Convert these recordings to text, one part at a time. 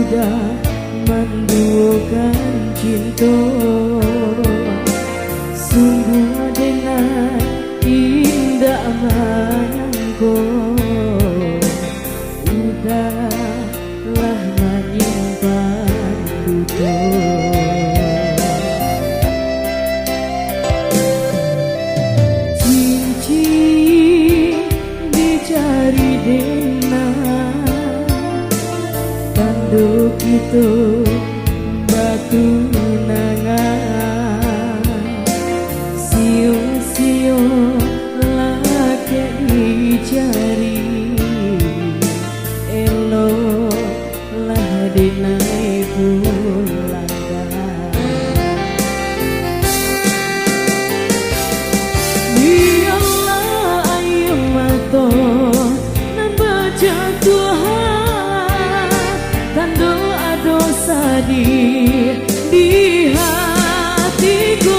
sudah menduakan cinta, sungguh dengan indah menyangko, udahlah menyimpan duka. Cincin dicari dena, tanduk itu batu nangan, siung-siung laki dicari, eloklah dinai pulangkan. Biarlah air mata nan berjatuhan, tanda dosa di hatiku.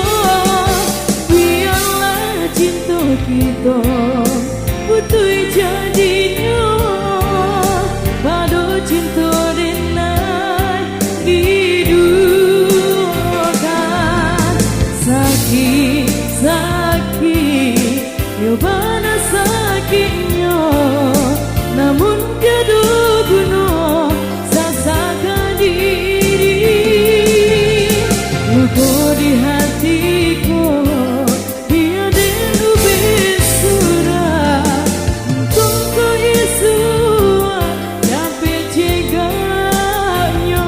Biarlah cinta kita putui jadinya, pada cinta denai diduakan. Sakit nyobana sakitnya, namun kedua guna sasakan diri. Luka di hatiku tiada lebih surat, untuk kau Yesus dapat cegahnya.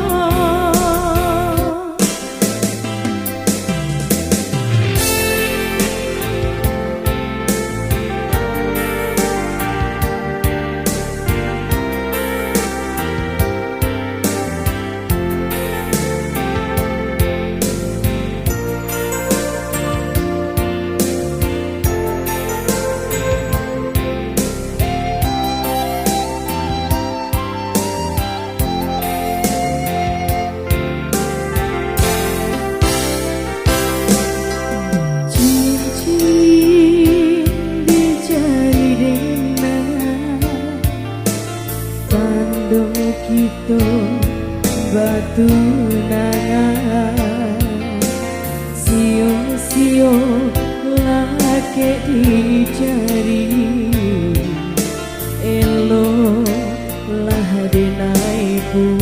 Kita batu nangan, siung-siung laki dicari, eloklah dinai pun.